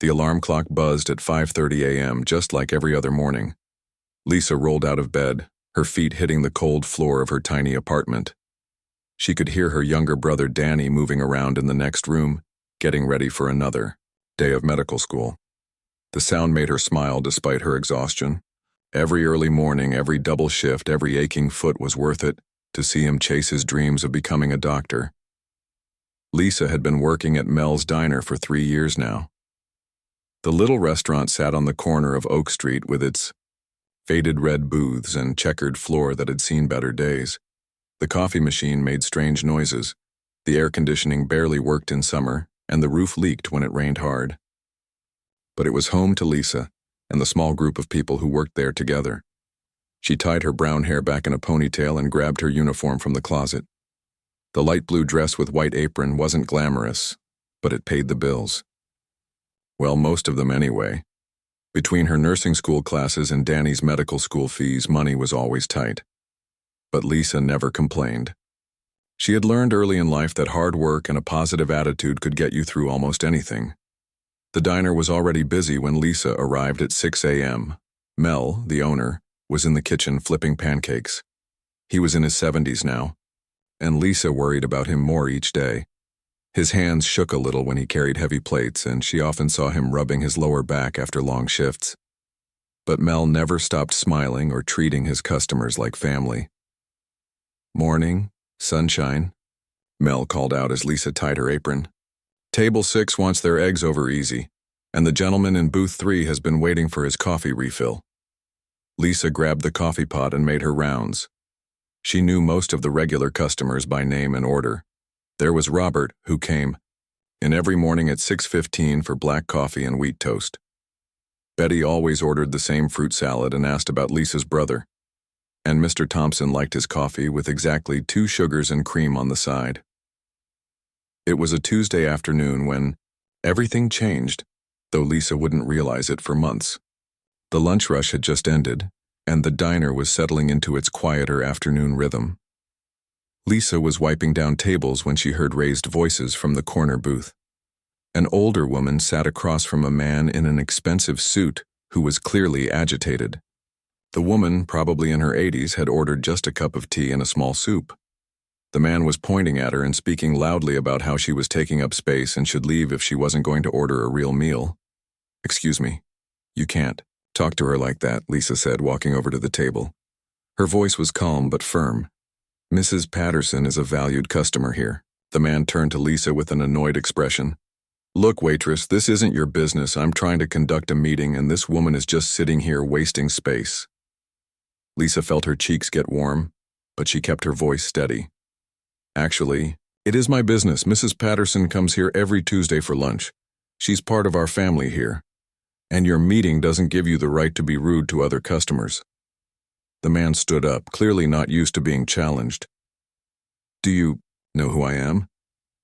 The alarm clock buzzed at 5:30 a.m., just like every other morning. Lisa rolled out of bed, her feet hitting the cold floor of her tiny apartment. She could hear her younger brother Danny moving around in the next room, getting ready for another day of medical school. The sound made her smile despite her exhaustion. Every early morning, every double shift, every aching foot was worth it to see him chase his dreams of becoming a doctor. Lisa had been working at Mel's Diner for 3 years now. The little restaurant sat on the corner of Oak Street with its faded red booths and checkered floor that had seen better days. The coffee machine made strange noises, the air conditioning barely worked in summer, and the roof leaked when it rained hard. But it was home to Lisa and the small group of people who worked there together. She tied her brown hair back in a ponytail and grabbed her uniform from the closet. The light blue dress with white apron wasn't glamorous, but it paid the bills. Well, most of them anyway. Between her nursing school classes and Danny's medical school fees, money was always tight. But Lisa never complained. She had learned early in life that hard work and a positive attitude could get you through almost anything. The diner was already busy when Lisa arrived at 6 a.m. Mel, the owner, was in the kitchen flipping pancakes. He was in his 70s now, and Lisa worried about him more each day. His hands shook a little when he carried heavy plates, and she often saw him rubbing his lower back after long shifts. But Mel never stopped smiling or treating his customers like family. "Morning, sunshine," Mel called out as Lisa tied her apron. "Table 6 wants their eggs over easy, and the gentleman in booth 3 has been waiting for his coffee refill." Lisa grabbed the coffee pot and made her rounds. She knew most of the regular customers by name and order. There was Robert, who came in every morning at 6:15 for black coffee and wheat toast. Betty always ordered the same fruit salad and asked about Lisa's brother. And Mr. Thompson liked his coffee with exactly 2 sugars and cream on the side. It was a Tuesday afternoon when everything changed, though Lisa wouldn't realize it for months. The lunch rush had just ended, and the diner was settling into its quieter afternoon rhythm. Lisa was wiping down tables when she heard raised voices from the corner booth. An older woman sat across from a man in an expensive suit who was clearly agitated. The woman, probably in her 80s, had ordered just a cup of tea and a small soup. The man was pointing at her and speaking loudly about how she was taking up space and should leave if she wasn't going to order a real meal. "Excuse me, you can't talk to her like that," Lisa said, walking over to the table. Her voice was calm but firm. "Mrs. Patterson is a valued customer here." The man turned to Lisa with an annoyed expression. "Look, waitress, this isn't your business. I'm trying to conduct a meeting and this woman is just sitting here wasting space." Lisa felt her cheeks get warm, but she kept her voice steady. "Actually, it is my business. Mrs. Patterson comes here every Tuesday for lunch. She's part of our family here. And your meeting doesn't give you the right to be rude to other customers." The man stood up, clearly not used to being challenged. "Do you know who I am?"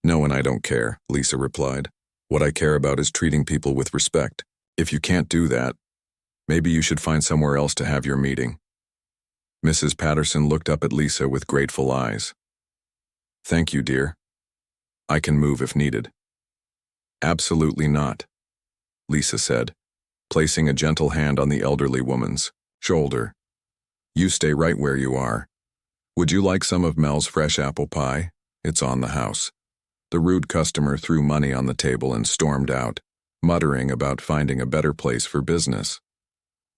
"No, and I don't care," Lisa replied. "What I care about is treating people with respect. If you can't do that, maybe you should find somewhere else to have your meeting." Mrs. Patterson looked up at Lisa with grateful eyes. "Thank you, dear. I can move if needed." "Absolutely not," Lisa said, placing a gentle hand on the elderly woman's shoulder. "You stay right where you are. Would you like some of Mel's fresh apple pie? It's on the house." The rude customer threw money on the table and stormed out, muttering about finding a better place for business.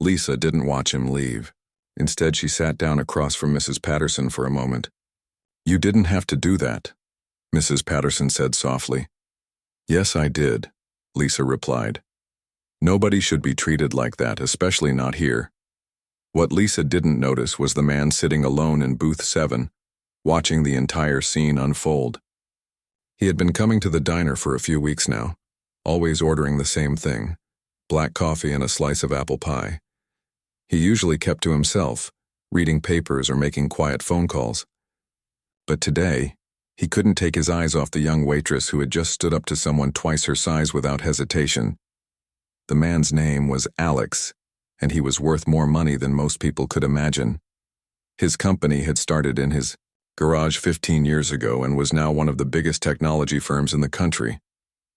Lisa didn't watch him leave. Instead, she sat down across from Mrs. Patterson for a moment. "You didn't have to do that," Mrs. Patterson said softly. "Yes, I did," Lisa replied. "Nobody should be treated like that, especially not here." What Lisa didn't notice was the man sitting alone in booth 7, watching the entire scene unfold. He had been coming to the diner for a few weeks now, always ordering the same thing, black coffee and a slice of apple pie. He usually kept to himself, reading papers or making quiet phone calls. But today, he couldn't take his eyes off the young waitress who had just stood up to someone twice her size without hesitation. The man's name was Alex, and he was worth more money than most people could imagine. His company had started in his garage 15 years ago and was now one of the biggest technology firms in the country.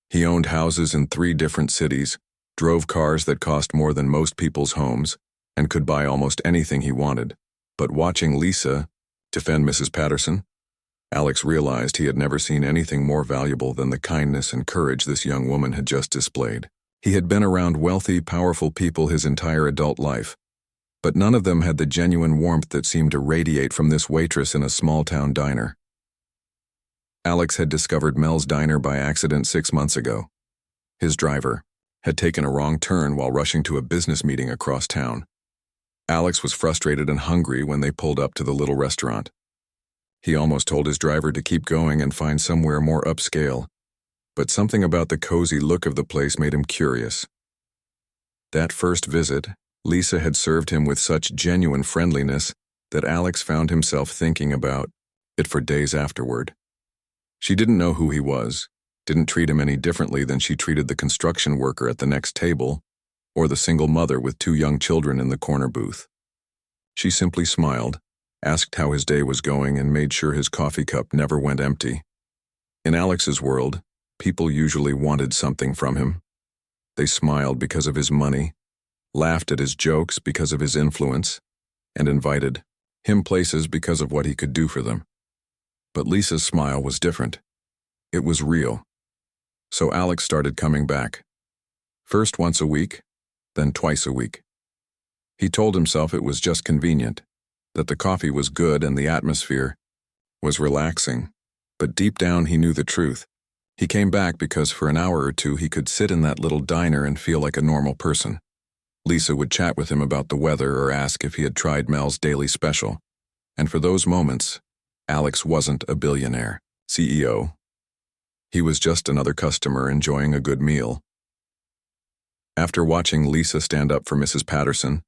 He owned houses in 3 different cities, drove cars that cost more than most people's homes, and could buy almost anything he wanted. But watching Lisa defend Mrs. Patterson, Alex realized he had never seen anything more valuable than the kindness and courage this young woman had just displayed. He had been around wealthy, powerful people his entire adult life, but none of them had the genuine warmth that seemed to radiate from this waitress in a small-town diner. Alex had discovered Mel's diner by accident 6 months ago. His driver had taken a wrong turn while rushing to a business meeting across town. Alex was frustrated and hungry when they pulled up to the little restaurant. He almost told his driver to keep going and find somewhere more upscale, but something about the cozy look of the place made him curious. That first visit, Lisa had served him with such genuine friendliness that Alex found himself thinking about it for days afterward. She didn't know who he was, didn't treat him any differently than she treated the construction worker at the next table or the single mother with 2 young children in the corner booth. She simply smiled, asked how his day was going, and made sure his coffee cup never went empty. In Alex's world, people usually wanted something from him. They smiled because of his money, laughed at his jokes because of his influence, and invited him places because of what he could do for them. But Lisa's smile was different. It was real. So Alex started coming back. First once a week, then twice a week. He told himself it was just convenient, that the coffee was good and the atmosphere was relaxing, but deep down he knew the truth. He came back because for an hour or two he could sit in that little diner and feel like a normal person. Lisa would chat with him about the weather or ask if he had tried Mel's daily special, and for those moments, Alex wasn't a billionaire, CEO. He was just another customer enjoying a good meal. After watching Lisa stand up for Mrs. Patterson,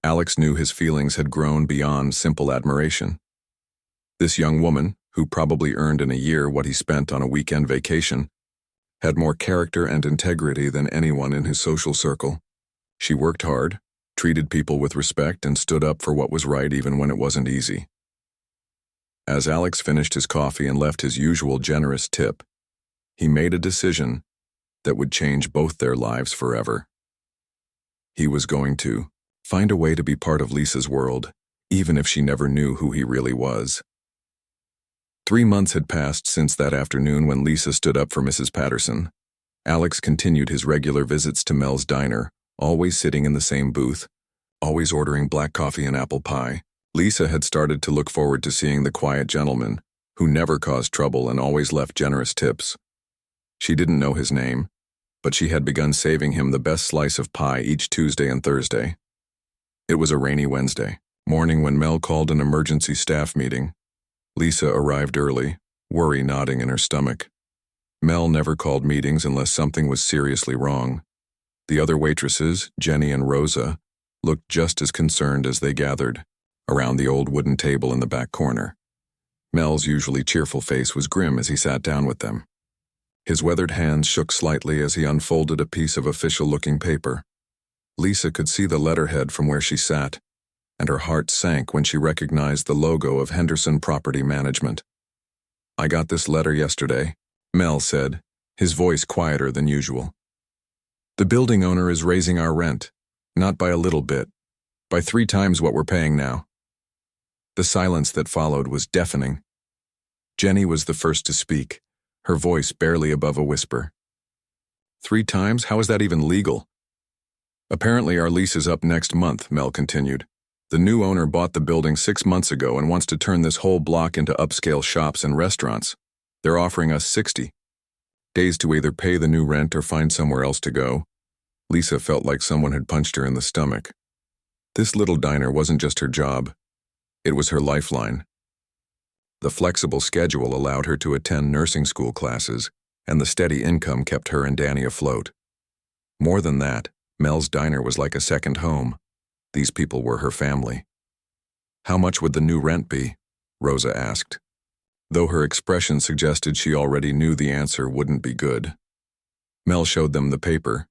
Alex knew his feelings had grown beyond simple admiration. This young woman, who probably earned in a year what he spent on a weekend vacation, had more character and integrity than anyone in his social circle. She worked hard, treated people with respect, and stood up for what was right even when it wasn't easy. As Alex finished his coffee and left his usual generous tip, he made a decision that would change both their lives forever. He was going to find a way to be part of Lisa's world, even if she never knew who he really was. 3 months had passed since that afternoon when Lisa stood up for Mrs. Patterson. Alex continued his regular visits to Mel's diner, always sitting in the same booth, always ordering black coffee and apple pie. Lisa had started to look forward to seeing the quiet gentleman, who never caused trouble and always left generous tips. She didn't know his name, but she had begun saving him the best slice of pie each Tuesday and Thursday. It was a rainy Wednesday morning when Mel called an emergency staff meeting. Lisa arrived early, worry knotting in her stomach. Mel never called meetings unless something was seriously wrong. The other waitresses, Jenny and Rosa, looked just as concerned as they gathered around the old wooden table in the back corner. Mel's usually cheerful face was grim as he sat down with them. His weathered hands shook slightly as he unfolded a piece of official-looking paper. Lisa could see the letterhead from where she sat, and her heart sank when she recognized the logo of Henderson Property Management. "I got this letter yesterday," Mel said, his voice quieter than usual. "The building owner is raising our rent, not by a little bit, by 3 times what we're paying now." The silence that followed was deafening. Jenny was the first to speak, her voice barely above a whisper. 3 times? How is that even legal?" "Apparently our lease is up next month," Mel continued. "The new owner bought the building 6 months ago and wants to turn this whole block into upscale shops and restaurants. They're offering us 60 days to either pay the new rent or find somewhere else to go." Lisa felt like someone had punched her in the stomach. This little diner wasn't just her job. It was her lifeline. The flexible schedule allowed her to attend nursing school classes, and the steady income kept her and Danny afloat. More than that, Mel's diner was like a second home. These people were her family. "How much would the new rent be?" Rosa asked, though her expression suggested she already knew the answer wouldn't be good. Mel showed them the paper.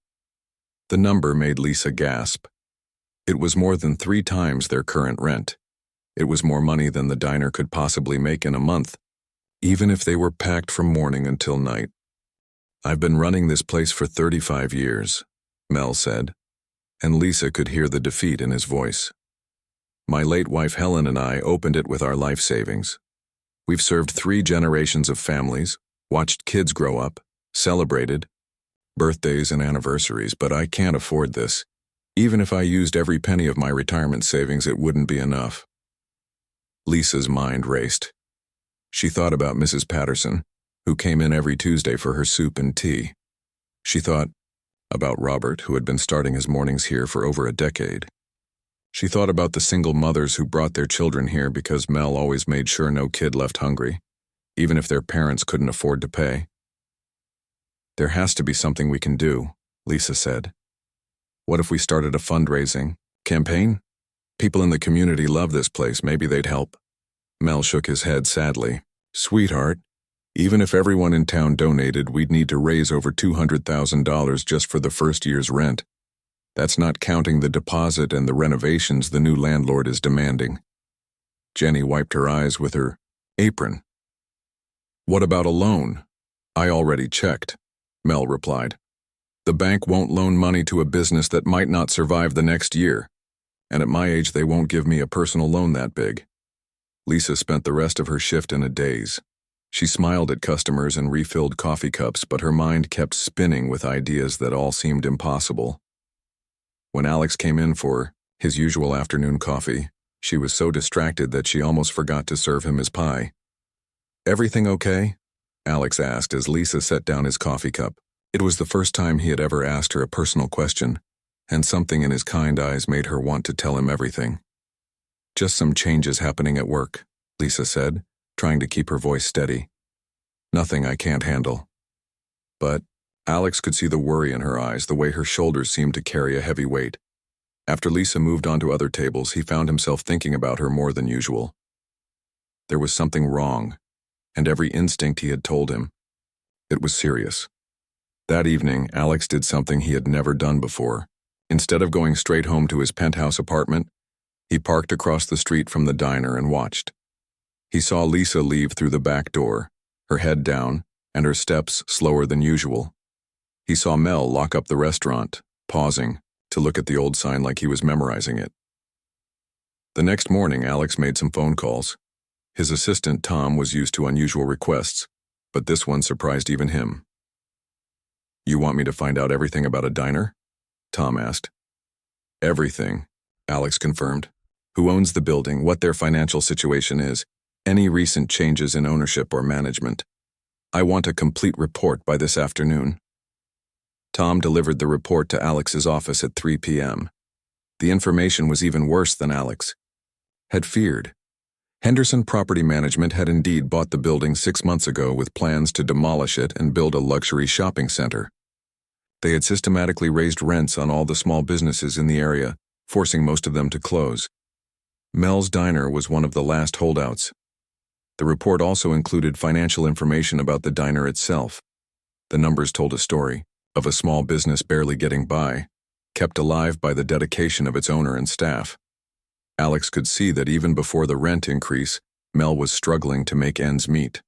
The number made Lisa gasp. It was more than 3 times their current rent. It was more money than the diner could possibly make in a month, even if they were packed from morning until night. "I've been running this place for 35 years, Mel said, and Lisa could hear the defeat in his voice. My late wife Helen and I opened it with our life savings. We've served 3 generations of families, watched kids grow up, celebrated birthdays and anniversaries, but I can't afford this. Even if I used every penny of my retirement savings, it wouldn't be enough. Lisa's mind raced. She thought about Mrs. Patterson, who came in every Tuesday for her soup and tea. She thought about Robert, who had been starting his mornings here for over a decade. She thought about the single mothers who brought their children here because Mel always made sure no kid left hungry, even if their parents couldn't afford to pay. There has to be something we can do, Lisa said. What if we started a fundraising campaign? People in the community love this place, maybe they'd help. Mel shook his head sadly. Sweetheart, even if everyone in town donated, we'd need to raise over $200,000 just for the first year's rent. That's not counting the deposit and the renovations the new landlord is demanding. Jenny wiped her eyes with her apron. What about a loan? I already checked, Mel replied. The bank won't loan money to a business that might not survive the next year, and at my age they won't give me a personal loan that big. Lisa spent the rest of her shift in a daze. She smiled at customers and refilled coffee cups, but her mind kept spinning with ideas that all seemed impossible. When Alex came in for his usual afternoon coffee, she was so distracted that she almost forgot to serve him his pie. Everything okay? Alex asked as Lisa set down his coffee cup. It was the first time he had ever asked her a personal question, and something in his kind eyes made her want to tell him everything. Just some changes happening at work, Lisa said, trying to keep her voice steady. Nothing I can't handle. But Alex could see the worry in her eyes, the way her shoulders seemed to carry a heavy weight. After Lisa moved on to other tables, he found himself thinking about her more than usual. There was something wrong, and every instinct he had told him. It was serious. That evening, Alex did something he had never done before. Instead of going straight home to his penthouse apartment, he parked across the street from the diner and watched. He saw Lisa leave through the back door, her head down, and her steps slower than usual. He saw Mel lock up the restaurant, pausing to look at the old sign like he was memorizing it. The next morning, Alex made some phone calls. His assistant, Tom, was used to unusual requests, but this one surprised even him. You want me to find out everything about a diner? Tom asked. Everything, Alex confirmed. Who owns the building, what their financial situation is, any recent changes in ownership or management. I want a complete report by this afternoon. Tom delivered the report to Alex's office at 3 p.m. The information was even worse than Alex had feared. Henderson Property Management had indeed bought the building 6 months ago with plans to demolish it and build a luxury shopping center. They had systematically raised rents on all the small businesses in the area, forcing most of them to close. Mel's Diner was one of the last holdouts. The report also included financial information about the diner itself. The numbers told a story of a small business barely getting by, kept alive by the dedication of its owner and staff. Alex could see that even before the rent increase, Mel was struggling to make ends meet.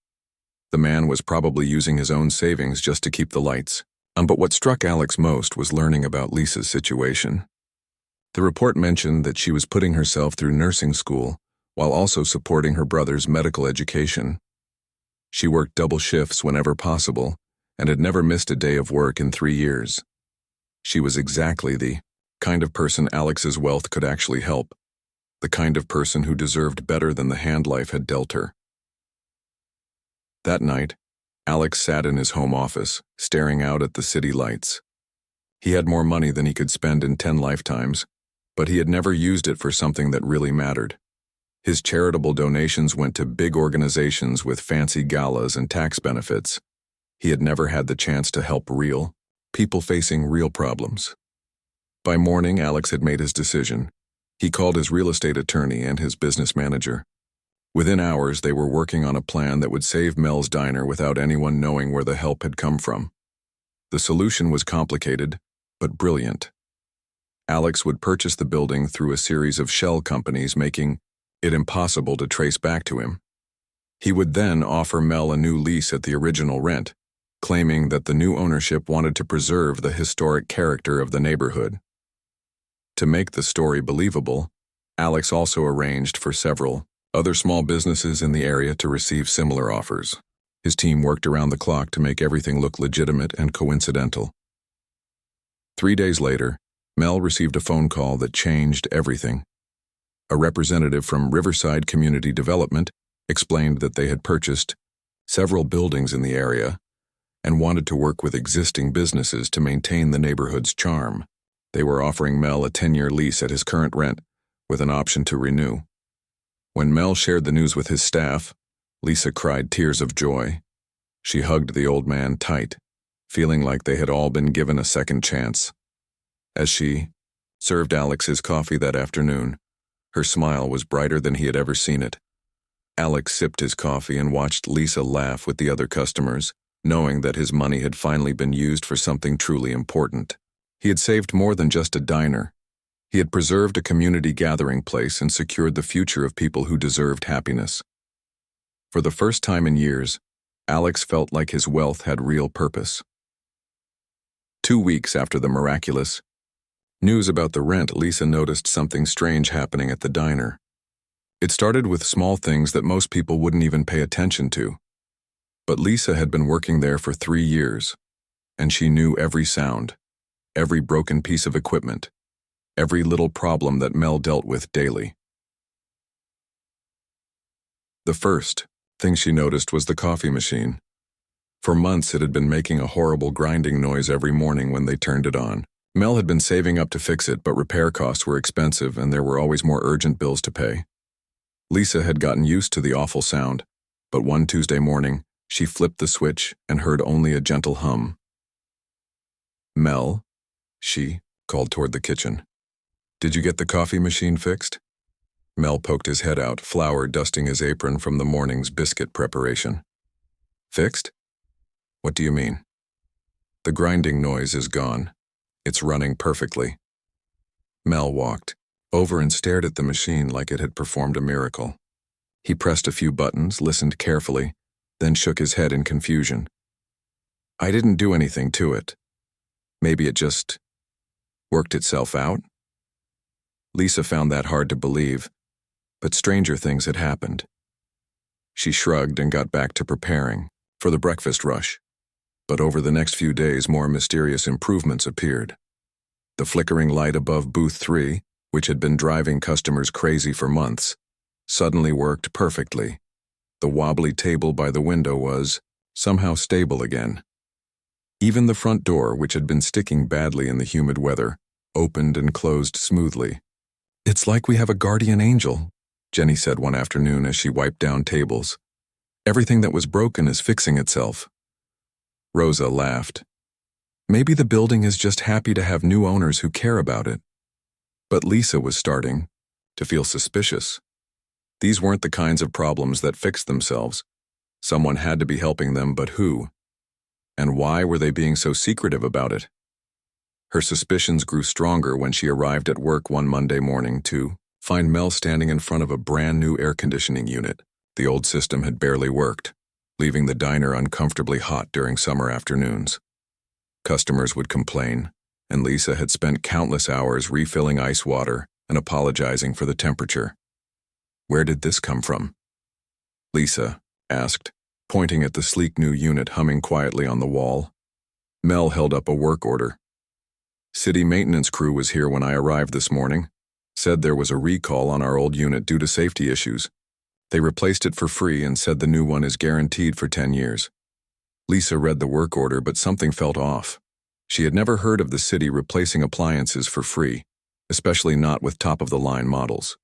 The man was probably using his own savings just to keep the lights on. But what struck Alex most was learning about Lisa's situation. The report mentioned that she was putting herself through nursing school while also supporting her brother's medical education. She worked double shifts whenever possible and had never missed a day of work in 3 years. She was exactly the kind of person Alex's wealth could actually help. The kind of person who deserved better than the hand life had dealt her. That night, Alex sat in his home office, staring out at the city lights. He had more money than he could spend in 10 lifetimes, but he had never used it for something that really mattered. His charitable donations went to big organizations with fancy galas and tax benefits. He had never had the chance to help real people facing real problems. By morning, Alex had made his decision. He called his real estate attorney and his business manager. Within hours, they were working on a plan that would save Mel's Diner without anyone knowing where the help had come from. The solution was complicated, but brilliant. Alex would purchase the building through a series of shell companies, making it impossible to trace back to him. He would then offer Mel a new lease at the original rent, claiming that the new ownership wanted to preserve the historic character of the neighborhood. To make the story believable, Alex also arranged for several other small businesses in the area to receive similar offers. His team worked around the clock to make everything look legitimate and coincidental. 3 days later, Mel received a phone call that changed everything. A representative from Riverside Community Development explained that they had purchased several buildings in the area and wanted to work with existing businesses to maintain the neighborhood's charm. They were offering Mel a 10-year lease at his current rent with an option to renew. When Mel shared the news with his staff, Lisa cried tears of joy. She hugged the old man tight, feeling like they had all been given a second chance. As she served Alex his coffee that afternoon, her smile was brighter than he had ever seen it. Alex sipped his coffee and watched Lisa laugh with the other customers, knowing that his money had finally been used for something truly important. He had saved more than just a diner. He had preserved a community gathering place and secured the future of people who deserved happiness. For the first time in years, Alex felt like his wealth had real purpose. 2 weeks after the miraculous news about the rent, Lisa noticed something strange happening at the diner. It started with small things that most people wouldn't even pay attention to. But Lisa had been working there for 3 years, and she knew every sound, every broken piece of equipment, every little problem that Mel dealt with daily. The first thing she noticed was the coffee machine. For months it had been making a horrible grinding noise every morning when they turned it on. Mel had been saving up to fix it, but repair costs were expensive and there were always more urgent bills to pay. Lisa had gotten used to the awful sound, but one Tuesday morning, she flipped the switch and heard only a gentle hum. "Mel," she called toward the kitchen. "Did you get the coffee machine fixed?" Mel poked his head out, flour dusting his apron from the morning's biscuit preparation. "Fixed? What do you mean?" "The grinding noise is gone. It's running perfectly." Mel walked over and stared at the machine like it had performed a miracle. He pressed a few buttons, listened carefully, then shook his head in confusion. "I didn't do anything to it. Maybe it just worked itself out?" Lisa found that hard to believe, but stranger things had happened. She shrugged and got back to preparing for the breakfast rush. But over the next few days, more mysterious improvements appeared. The flickering light above booth 3, which had been driving customers crazy for months, suddenly worked perfectly. The wobbly table by the window was somehow stable again. Even the front door, which had been sticking badly in the humid weather, opened and closed smoothly. "It's like we have a guardian angel," Jenny said one afternoon as she wiped down tables. "Everything that was broken is fixing itself." Rosa laughed. "Maybe the building is just happy to have new owners who care about it." But Lisa was starting to feel suspicious. These weren't the kinds of problems that fixed themselves. Someone had to be helping them, but who? And why were they being so secretive about it? Her suspicions grew stronger when she arrived at work one Monday morning to find Mel standing in front of a brand new air conditioning unit. The old system had barely worked, leaving the diner uncomfortably hot during summer afternoons. Customers would complain, and Lisa had spent countless hours refilling ice water and apologizing for the temperature. "Where did this come from?" Lisa asked, pointing at the sleek new unit humming quietly on the wall. Mel held up a work order. "City maintenance crew was here when I arrived this morning. Said there was a recall on our old unit due to safety issues. They replaced it for free and said the new one is guaranteed for 10 years. Lisa read the work order, but something felt off. She had never heard of the city replacing appliances for free, especially not with top-of-the-line models.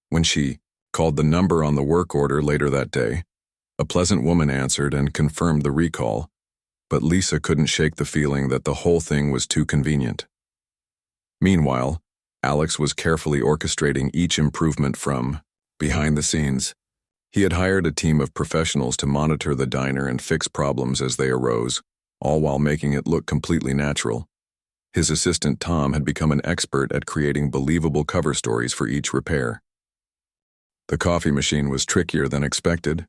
When she called the number on the work order later that day, a pleasant woman answered and confirmed the recall, but Lisa couldn't shake the feeling that the whole thing was too convenient. Meanwhile, Alex was carefully orchestrating each improvement from behind the scenes. He had hired a team of professionals to monitor the diner and fix problems as they arose, all while making it look completely natural. His assistant Tom had become an expert at creating believable cover stories for each repair. "The coffee machine was trickier than expected,"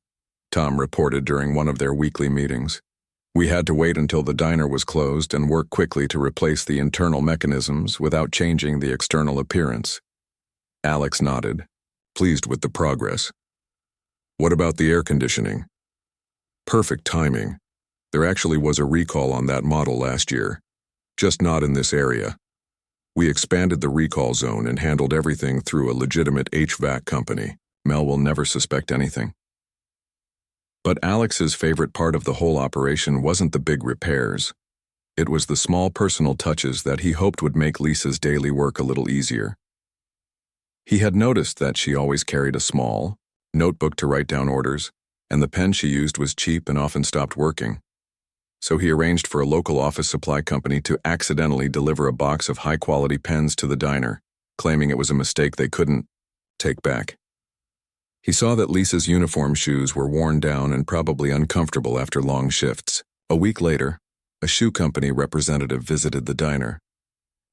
Tom reported during one of their weekly meetings. We had to wait until the diner was closed and work quickly to replace the internal mechanisms without changing the external appearance. Alex nodded, pleased with the progress. What about the air conditioning? Perfect timing. There actually was a recall on that model last year, just not in this area. We expanded the recall zone and handled everything through a legitimate HVAC company. Mel will never suspect anything. But Alex's favorite part of the whole operation wasn't the big repairs. It was the small personal touches that he hoped would make Lisa's daily work a little easier. He had noticed that she always carried a small notebook to write down orders, and the pen she used was cheap and often stopped working. So he arranged for a local office supply company to accidentally deliver a box of high-quality pens to the diner, claiming it was a mistake they couldn't take back. He saw that Lisa's uniform shoes were worn down and probably uncomfortable after long shifts. A week later, a shoe company representative visited the diner,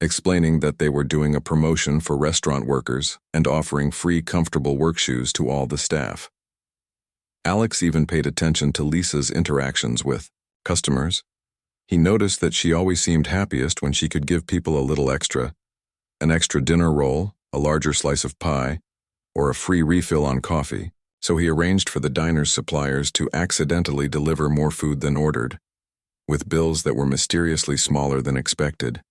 explaining that they were doing a promotion for restaurant workers and offering free comfortable work shoes to all the staff. Alex even paid attention to Lisa's interactions with customers. He noticed that she always seemed happiest when she could give people a little extra, an extra dinner roll, a larger slice of pie, or a free refill on coffee, so he arranged for the diner's suppliers to accidentally deliver more food than ordered, with bills that were mysteriously smaller than expected.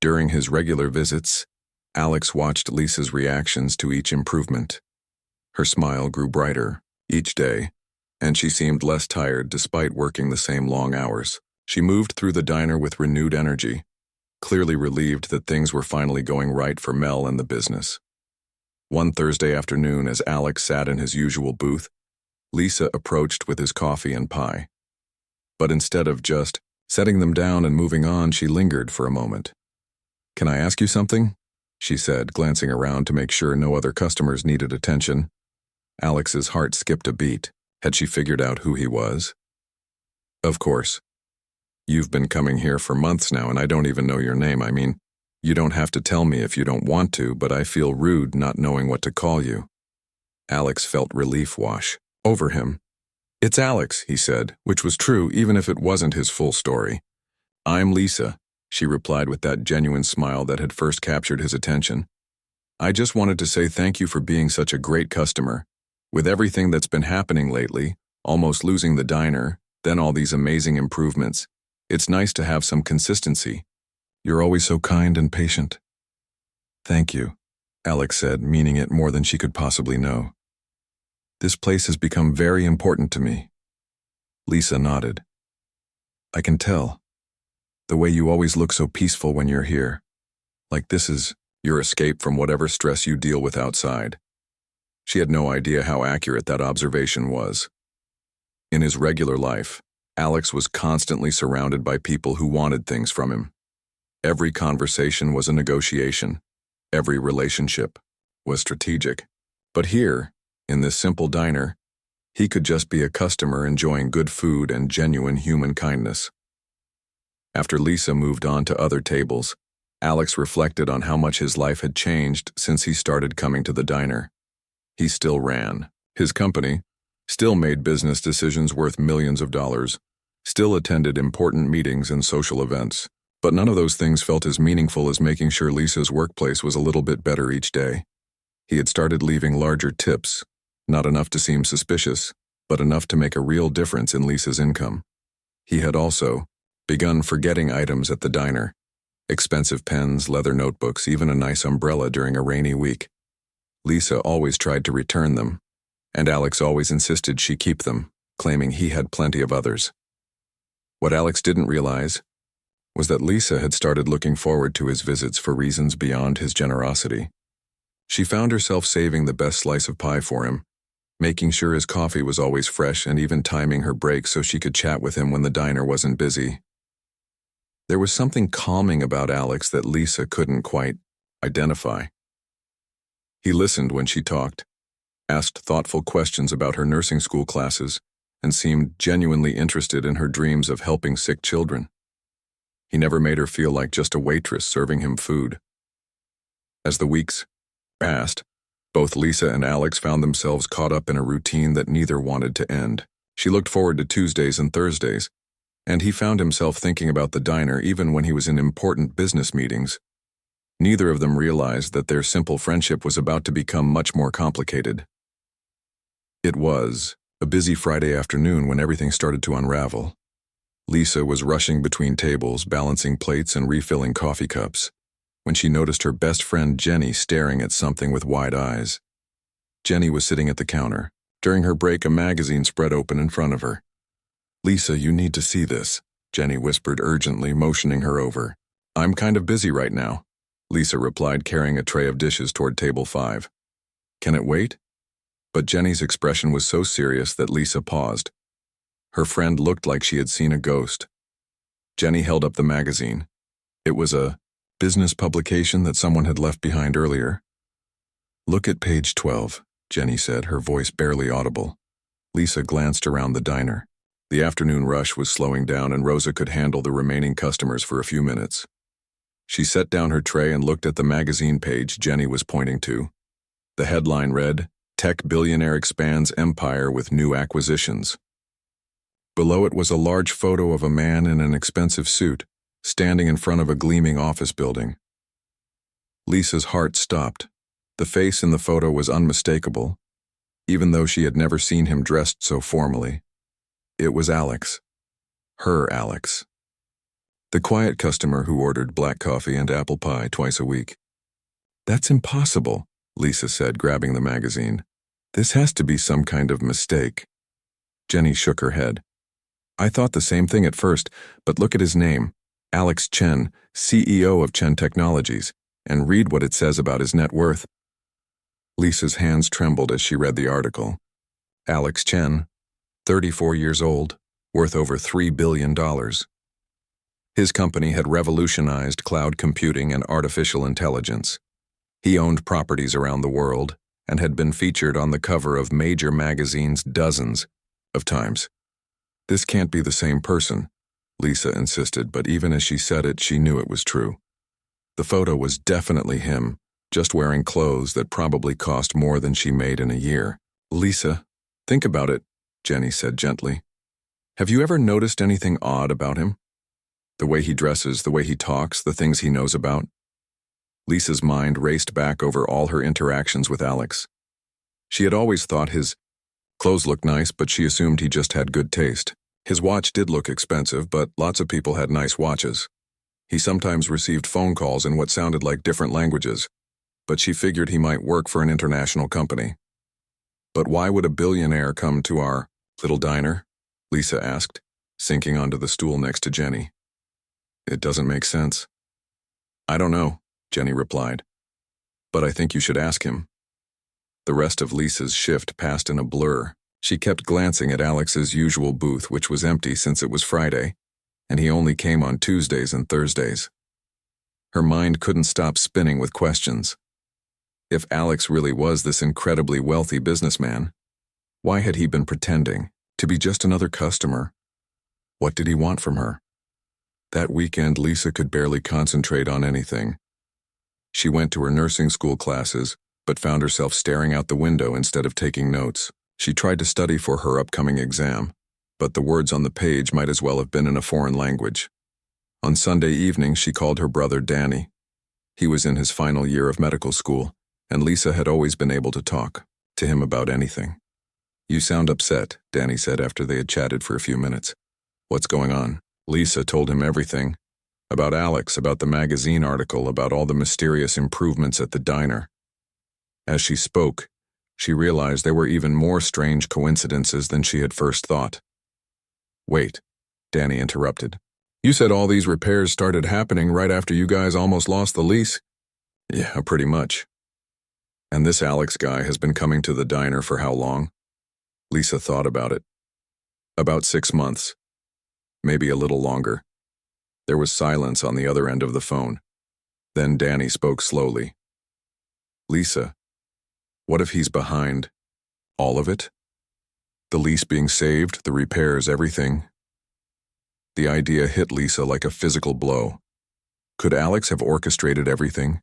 During his regular visits, Alex watched Lisa's reactions to each improvement. Her smile grew brighter each day, and she seemed less tired despite working the same long hours. She moved through the diner with renewed energy, clearly relieved that things were finally going right for Mel and the business. One Thursday afternoon, as Alex sat in his usual booth, Lisa approached with his coffee and pie. But instead of just setting them down and moving on, she lingered for a moment. "Can I ask you something?" she said, glancing around to make sure no other customers needed attention. Alex's heart skipped a beat. Had she figured out who he was? "Of course. You've been coming here for months now, and I don't even know your name. I mean, you don't have to tell me if you don't want to, but I feel rude not knowing what to call you." Alex felt relief wash over him. "It's Alex," he said, which was true even if it wasn't his full story. "I'm Lisa," she replied with that genuine smile that had first captured his attention. "I just wanted to say thank you for being such a great customer. With everything that's been happening lately, almost losing the diner, then all these amazing improvements, it's nice to have some consistency. You're always so kind and patient." "Thank you," Alex said, meaning it more than she could possibly know. "This place has become very important to me." Lisa nodded. "I can tell. The way you always look so peaceful when you're here. Like this is your escape from whatever stress you deal with outside." She had no idea how accurate that observation was. In his regular life, Alex was constantly surrounded by people who wanted things from him. Every conversation was a negotiation. Every relationship was strategic. But here, in this simple diner, he could just be a customer enjoying good food and genuine human kindness. After Lisa moved on to other tables, Alex reflected on how much his life had changed since he started coming to the diner. He still ran his company, still made business decisions worth millions of dollars, still attended important meetings and social events, but none of those things felt as meaningful as making sure Lisa's workplace was a little bit better each day. He had started leaving larger tips, not enough to seem suspicious, but enough to make a real difference in Lisa's income. He had also begun forgetting items at the diner, expensive pens, leather notebooks, even a nice umbrella during a rainy week. Lisa always tried to return them, and Alex always insisted she keep them, claiming he had plenty of others. What Alex didn't realize was that Lisa had started looking forward to his visits for reasons beyond his generosity. She found herself saving the best slice of pie for him, making sure his coffee was always fresh, and even timing her breaks so she could chat with him when the diner wasn't busy. There was something calming about Alex that Lisa couldn't quite identify. He listened when she talked, asked thoughtful questions about her nursing school classes, and seemed genuinely interested in her dreams of helping sick children. He never made her feel like just a waitress serving him food. As the weeks passed, both Lisa and Alex found themselves caught up in a routine that neither wanted to end. She looked forward to Tuesdays and Thursdays, And he found himself thinking about the diner even when he was in important business meetings. Neither of them realized that their simple friendship was about to become much more complicated. It was a busy Friday afternoon when everything started to unravel. Lisa was rushing between tables, balancing plates and refilling coffee cups, when she noticed her best friend Jenny staring at something with wide eyes. Jenny was sitting at the counter. During her break, a magazine spread open in front of her. "Lisa, you need to see this," Jenny whispered urgently, motioning her over. "I'm kind of busy right now," Lisa replied, carrying a tray of dishes toward table 5. "Can it wait?" But Jenny's expression was so serious that Lisa paused. Her friend looked like she had seen a ghost. Jenny held up the magazine. It was a business publication that someone had left behind earlier. "Look at page 12, Jenny said, her voice barely audible. Lisa glanced around the diner. The afternoon rush was slowing down and Rosa could handle the remaining customers for a few minutes. She set down her tray and looked at the magazine page Jenny was pointing to. The headline read, "Tech Billionaire Expands Empire with New Acquisitions." Below it was a large photo of a man in an expensive suit, standing in front of a gleaming office building. Lisa's heart stopped. The face in the photo was unmistakable, even though she had never seen him dressed so formally. It was Alex. Her Alex. The quiet customer who ordered black coffee and apple pie twice a week. "That's impossible," Lisa said, grabbing the magazine. "This has to be some kind of mistake." Jenny shook her head. "I thought the same thing at first, but look at his name. Alex Chen, CEO of Chen Technologies, and read what it says about his net worth." Lisa's hands trembled as she read the article. Alex Chen, 34 years old, worth over $3 billion. His company had revolutionized cloud computing and artificial intelligence. He owned properties around the world and had been featured on the cover of major magazines dozens of times. "This can't be the same person," Lisa insisted, but even as she said it, she knew it was true. The photo was definitely him, just wearing clothes that probably cost more than she made in a year. "Lisa, think about it," Jenny said gently. "Have you ever noticed anything odd about him? The way he dresses, the way he talks, the things he knows about?" Lisa's mind raced back over all her interactions with Alex. She had always thought his clothes looked nice, but she assumed he just had good taste. His watch did look expensive, but lots of people had nice watches. He sometimes received phone calls in what sounded like different languages, but she figured he might work for an international company. "But why would a billionaire come to our little diner?" Lisa asked, sinking onto the stool next to Jenny. "It doesn't make sense." "I don't know," Jenny replied, "but I think you should ask him." The rest of Lisa's shift passed in a blur. She kept glancing at Alex's usual booth, which was empty since it was Friday, and he only came on Tuesdays and Thursdays. Her mind couldn't stop spinning with questions. If Alex really was this incredibly wealthy businessman, why had he been pretending to be just another customer? What did he want from her? That weekend, Lisa could barely concentrate on anything. She went to her nursing school classes, but found herself staring out the window instead of taking notes. She tried to study for her upcoming exam, but the words on the page might as well have been in a foreign language. On Sunday evening, she called her brother Danny. He was in his final year of medical school, and Lisa had always been able to talk to him about anything. "You sound upset," Danny said after they had chatted for a few minutes. "What's going on?" Lisa told him everything. About Alex, about the magazine article, about all the mysterious improvements at the diner. As she spoke, she realized there were even more strange coincidences than she had first thought. "Wait," Danny interrupted. "You said all these repairs started happening right after you guys almost lost the lease?" "Yeah, pretty much." "And this Alex guy has been coming to the diner for how long?" Lisa thought about it. "About 6 months. Maybe a little longer." There was silence on the other end of the phone. Then Danny spoke slowly. "Lisa, what if he's behind all of it? The lease being saved, the repairs, everything." The idea hit Lisa like a physical blow. Could Alex have orchestrated everything?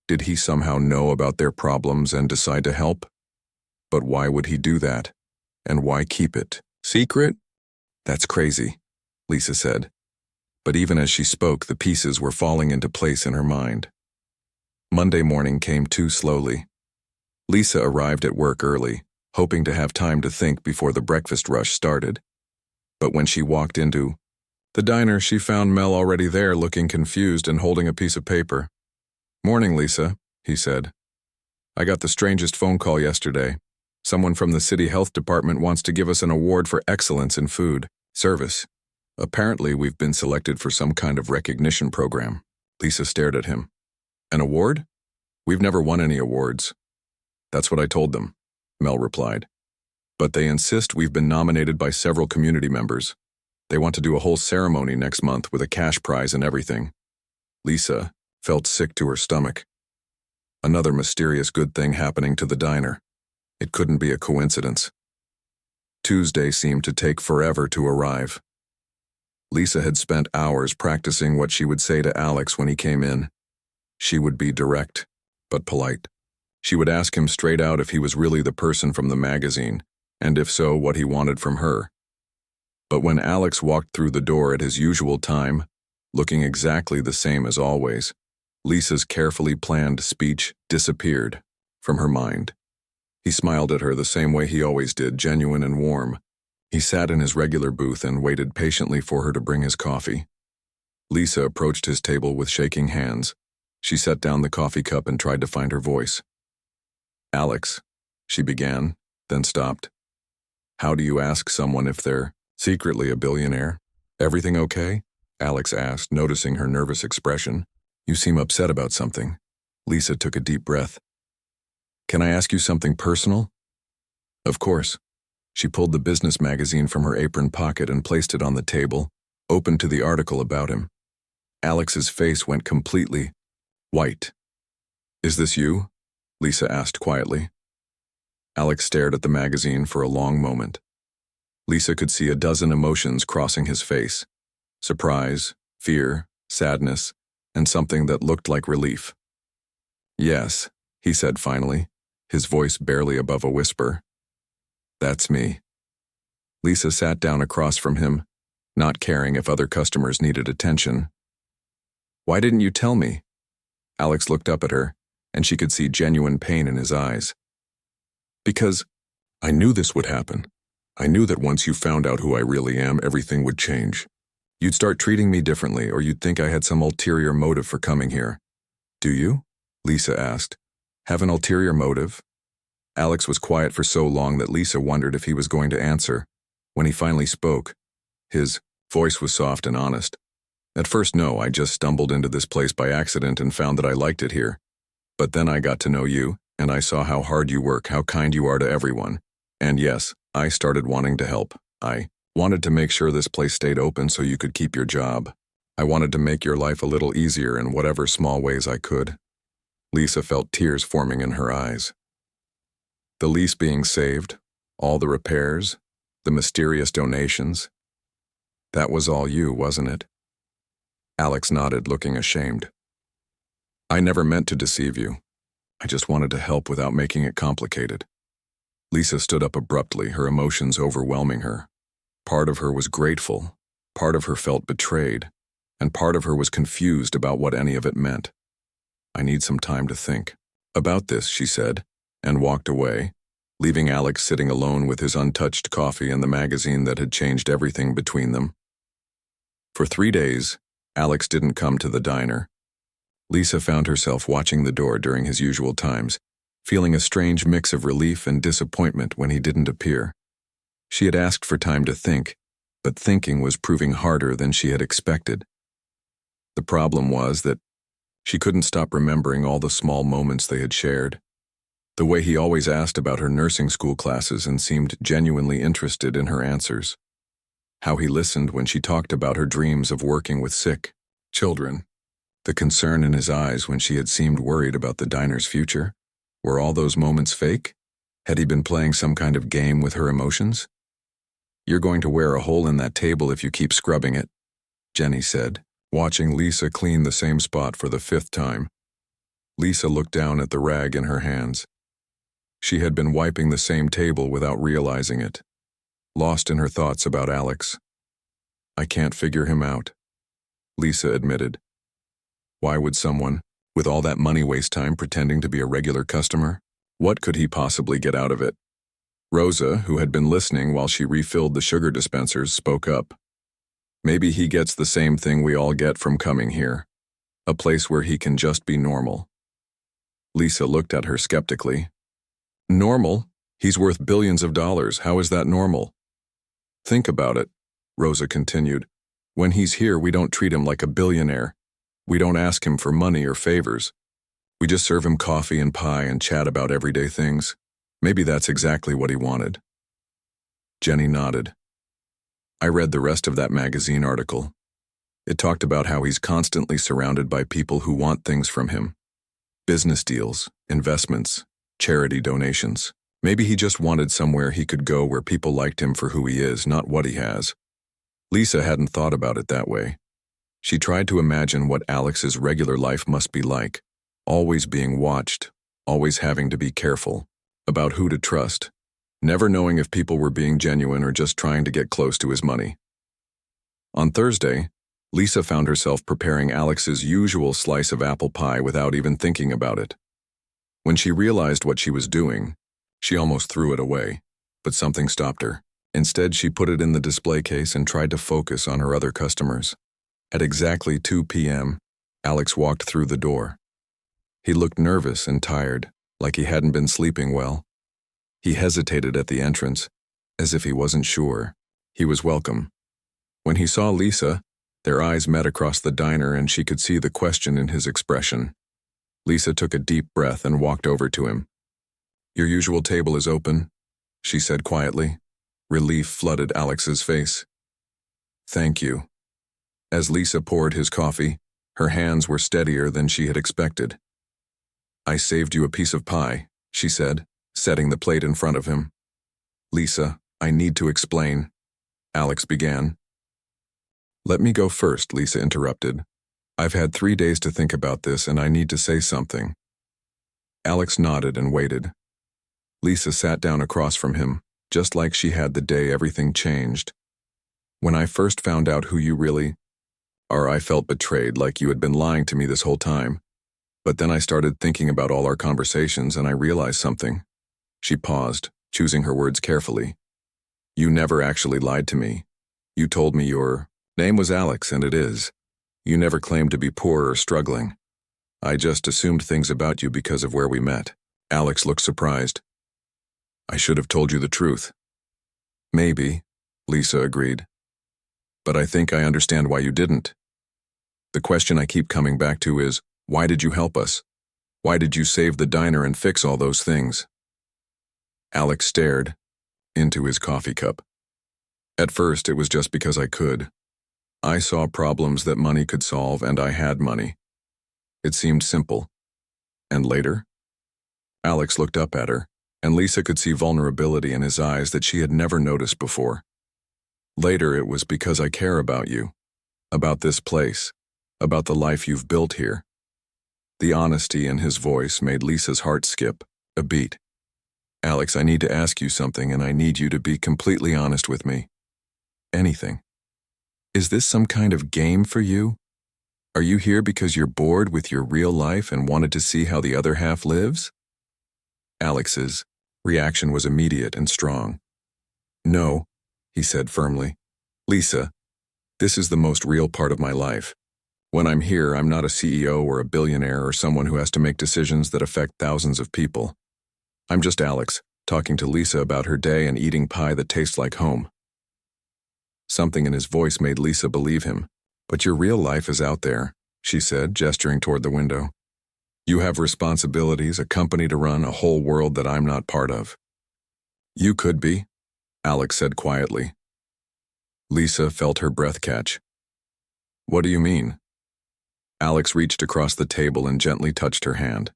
Did he somehow know about their problems and decide to help? But why would he do that? And why keep it secret? That's crazy. Lisa said. But even as she spoke, the pieces were falling into place in her mind. Monday morning came too slowly. Lisa arrived at work early, hoping to have time to think before the breakfast rush started. But when she walked into the diner, she found Mel already there, looking confused and holding a piece of paper. "Morning, Lisa," he said. "I got the strangest phone call yesterday. Someone from the city health department wants to give us an award for excellence in food service. Apparently, we've been selected for some kind of recognition program." Lisa stared at him. "An award? We've never won any awards." "That's what I told them," Mel replied. "But they insist we've been nominated by several community members. They want to do a whole ceremony next month with a cash prize and everything." Lisa felt sick to her stomach. Another mysterious good thing happening to the diner. It couldn't be a coincidence. Tuesday seemed to take forever to arrive. Lisa had spent hours practicing what she would say to Alex when he came in. She would be direct, but polite. She would ask him straight out if he was really the person from the magazine, and if so, what he wanted from her. But when Alex walked through the door at his usual time, looking exactly the same as always, Lisa's carefully planned speech disappeared from her mind. He smiled at her the same way he always did, genuine and warm. He sat in his regular booth and waited patiently for her to bring his coffee. Lisa approached his table with shaking hands. She set down the coffee cup and tried to find her voice. "Alex," she began, then stopped. "How do you ask someone if they're secretly a billionaire?" "Everything okay?" Alex asked, noticing her nervous expression. "You seem upset about something." Lisa took a deep breath. "Can I ask you something personal?" "Of course." She pulled the business magazine from her apron pocket and placed it on the table, open to the article about him. Alex's face went completely white. "Is this you?" Lisa asked quietly. Alex stared at the magazine for a long moment. Lisa could see a dozen emotions crossing his face: surprise, fear, sadness, and something that looked like relief. "Yes," he said finally, his voice barely above a whisper. "That's me." Lisa sat down across from him, not caring if other customers needed attention. "Why didn't you tell me?" Alex looked up at her, and she could see genuine pain in his eyes. "Because I knew this would happen. I knew that once you found out who I really am, everything would change. You'd start treating me differently, or you'd think I had some ulterior motive for coming here." "Do you?" Lisa asked. "Have an ulterior motive?" Alex was quiet for so long that Lisa wondered if he was going to answer. When he finally spoke, his voice was soft and honest. "At first, no, I just stumbled into this place by accident and found that I liked it here. But then I got to know you, and I saw how hard you work, how kind you are to everyone. And yes, I started wanting to help. I wanted to make sure this place stayed open so you could keep your job. I wanted to make your life a little easier in whatever small ways I could." Lisa felt tears forming in her eyes. The lease being saved, all the repairs, the mysterious donations. That was all you, wasn't it? Alex nodded, looking ashamed. "I never meant to deceive you. I just wanted to help without making it complicated." Lisa stood up abruptly, her emotions overwhelming her. Part of her was grateful, part of her felt betrayed, and part of her was confused about what any of it meant. "I need some time to think about this," she said, and walked away, leaving Alex sitting alone with his untouched coffee and the magazine that had changed everything between them. For 3 days, Alex didn't come to the diner. Lisa found herself watching the door during his usual times, feeling a strange mix of relief and disappointment when he didn't appear. She had asked for time to think, but thinking was proving harder than she had expected. The problem was that she couldn't stop remembering all the small moments they had shared. The way he always asked about her nursing school classes and seemed genuinely interested in her answers. How he listened when she talked about her dreams of working with sick children. The concern in his eyes when she had seemed worried about the diner's future. Were all those moments fake? Had he been playing some kind of game with her emotions? "You're going to wear a hole in that table if you keep scrubbing it," Jenny said, watching Lisa clean the same spot for the 5th time. Lisa looked down at the rag in her hands. She had been wiping the same table without realizing it, lost in her thoughts about Alex. I can't figure him out, Lisa admitted. Why would someone, with all that money, waste time pretending to be a regular customer? What could he possibly get out of it? Rosa, who had been listening while she refilled the sugar dispensers, spoke up. Maybe he gets the same thing we all get from coming here. A place where he can just be normal. Lisa looked at her skeptically. Normal? He's worth billions of dollars. How is that normal? Think about it, Rosa continued. When he's here, we don't treat him like a billionaire. We don't ask him for money or favors. We just serve him coffee and pie and chat about everyday things. Maybe that's exactly what he wanted. Jenny nodded. I read the rest of that magazine article. It talked about how he's constantly surrounded by people who want things from him. Business deals, investments, charity donations. Maybe he just wanted somewhere he could go where people liked him for who he is, not what he has. Lisa hadn't thought about it that way. She tried to imagine what Alex's regular life must be like, always being watched, always having to be careful about who to trust, never knowing if people were being genuine or just trying to get close to his money. On Thursday, Lisa found herself preparing Alex's usual slice of apple pie without even thinking about it. When she realized what she was doing, she almost threw it away, but something stopped her. Instead, she put it in the display case and tried to focus on her other customers. At exactly 2 p.m., Alex walked through the door. He looked nervous and tired, like he hadn't been sleeping well. He hesitated at the entrance, as if he wasn't sure. He was welcome. When he saw Lisa, their eyes met across the diner and she could see the question in his expression. Lisa took a deep breath and walked over to him. Your usual table is open, she said quietly. Relief flooded Alex's face. Thank you. As Lisa poured his coffee, her hands were steadier than she had expected. I saved you a piece of pie, she said, setting the plate in front of him. Lisa, I need to explain, Alex began. Let me go first, Lisa interrupted. I've had 3 days to think about this and I need to say something. Alex nodded and waited. Lisa sat down across from him, just like she had the day everything changed. When I first found out who you really are, I felt betrayed, like you had been lying to me this whole time. But then I started thinking about all our conversations and I realized something. She paused, choosing her words carefully. You never actually lied to me. You told me your name was Alex, and it is. You never claimed to be poor or struggling. I just assumed things about you because of where we met. Alex looked surprised. I should have told you the truth. Maybe, Lisa agreed. But I think I understand why you didn't. The question I keep coming back to is, why did you help us? Why did you save the diner and fix all those things? Alex stared into his coffee cup. At first, it was just because I could. I saw problems that money could solve, and I had money. It seemed simple. And later? Alex looked up at her, and Lisa could see vulnerability in his eyes that she had never noticed before. Later, it was because I care about you, about this place, about the life you've built here. The honesty in his voice made Lisa's heart skip a beat. Alex, I need to ask you something, and I need you to be completely honest with me. Anything. Is this some kind of game for you? Are you here because you're bored with your real life and wanted to see how the other half lives? Alex's reaction was immediate and strong. No, he said firmly. Lisa, this is the most real part of my life. When I'm here, I'm not a CEO or a billionaire or someone who has to make decisions that affect thousands of people. I'm just Alex, talking to Lisa about her day and eating pie that tastes like home. Something in his voice made Lisa believe him. But your real life is out there, she said, gesturing toward the window. You have responsibilities, a company to run, a whole world that I'm not part of. You could be, Alex said quietly. Lisa felt her breath catch. What do you mean? Alex reached across the table and gently touched her hand.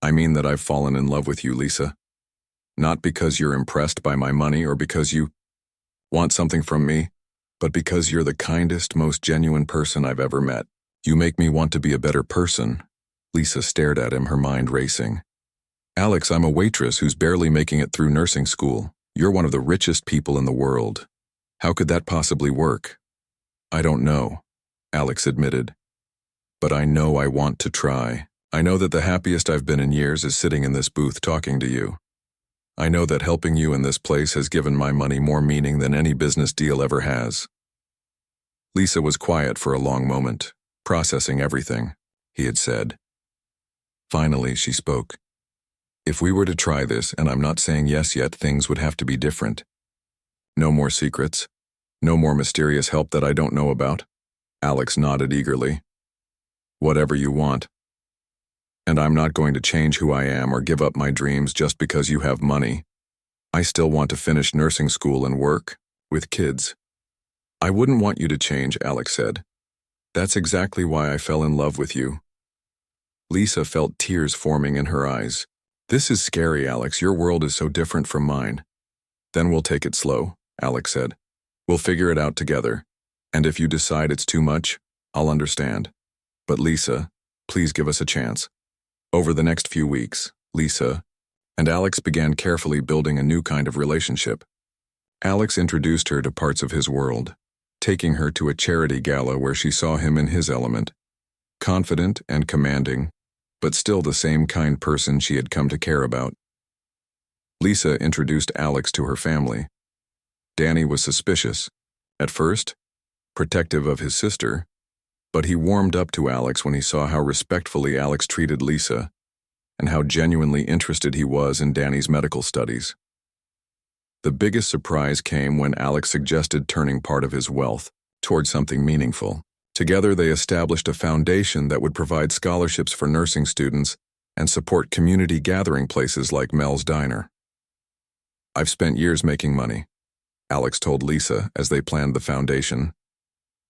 I mean that I've fallen in love with you, Lisa. Not because you're impressed by my money or because you want something from me, but because you're the kindest, most genuine person I've ever met. You make me want to be a better person. Lisa stared at him, her mind racing. Alex, I'm a waitress who's barely making it through nursing school. You're one of the richest people in the world. How could that possibly work? I don't know, Alex admitted. But I know I want to try. I know that the happiest I've been in years is sitting in this booth talking to you. I know that helping you in this place has given my money more meaning than any business deal ever has. Lisa was quiet for a long moment, processing everything he had said. Finally, she spoke. If we were to try this, and I'm not saying yes yet, things would have to be different. No more secrets. No more mysterious help that I don't know about. Alex nodded eagerly. Whatever you want. And I'm not going to change who I am or give up my dreams just because you have money. I still want to finish nursing school and work with kids. I wouldn't want you to change, Alex said. That's exactly why I fell in love with you. Lisa felt tears forming in her eyes. This is scary, Alex. Your world is so different from mine. Then we'll take it slow, Alex said. We'll figure it out together. And if you decide it's too much, I'll understand. But Lisa, please give us a chance. Over the next few weeks, Lisa and Alex began carefully building a new kind of relationship. Alex introduced her to parts of his world, taking her to a charity gala where she saw him in his element, confident and commanding, but still the same kind person she had come to care about. Lisa introduced Alex to her family. Danny was suspicious, at first, protective of his sister, but he warmed up to Alex when he saw how respectfully Alex treated Lisa and how genuinely interested he was in Danny's medical studies. The biggest surprise came when Alex suggested turning part of his wealth toward something meaningful. Together they established a foundation that would provide scholarships for nursing students and support community gathering places like Mel's Diner. I've spent years making money, Alex told Lisa as they planned the foundation.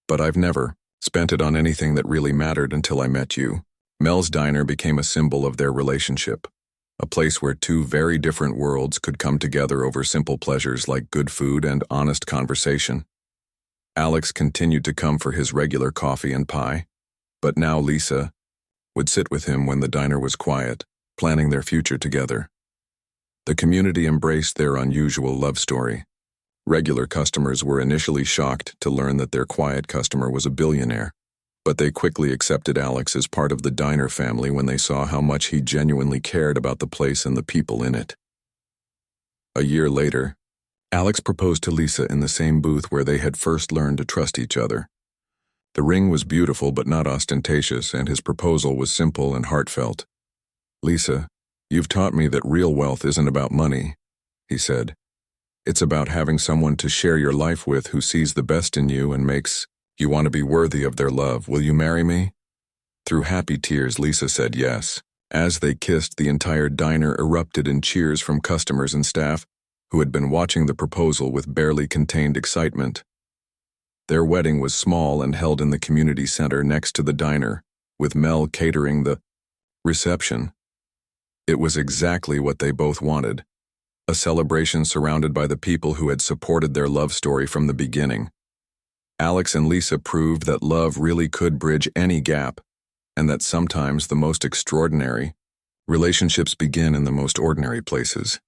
But I've never spent it on anything that really mattered until I met you. Mel's Diner became a symbol of their relationship, a place where two very different worlds could come together over simple pleasures like good food and honest conversation. Alex continued to come for his regular coffee and pie, but now Lisa would sit with him when the diner was quiet, planning their future together. The community embraced their unusual love story. Regular customers were initially shocked to learn that their quiet customer was a billionaire, but they quickly accepted Alex as part of the diner family when they saw how much he genuinely cared about the place and the people in it. A year later, Alex proposed to Lisa in the same booth where they had first learned to trust each other. The ring was beautiful but not ostentatious, and his proposal was simple and heartfelt. Lisa, you've taught me that real wealth isn't about money, he said. It's about having someone to share your life with who sees the best in you and makes you want to be worthy of their love. Will you marry me? Through happy tears, Lisa said yes. As they kissed, the entire diner erupted in cheers from customers and staff who had been watching the proposal with barely contained excitement. Their wedding was small and held in the community center next to the diner, with Mel catering the reception. It was exactly what they both wanted. A celebration surrounded by the people who had supported their love story from the beginning. Alex and Lisa proved that love really could bridge any gap, and that sometimes the most extraordinary relationships begin in the most ordinary places.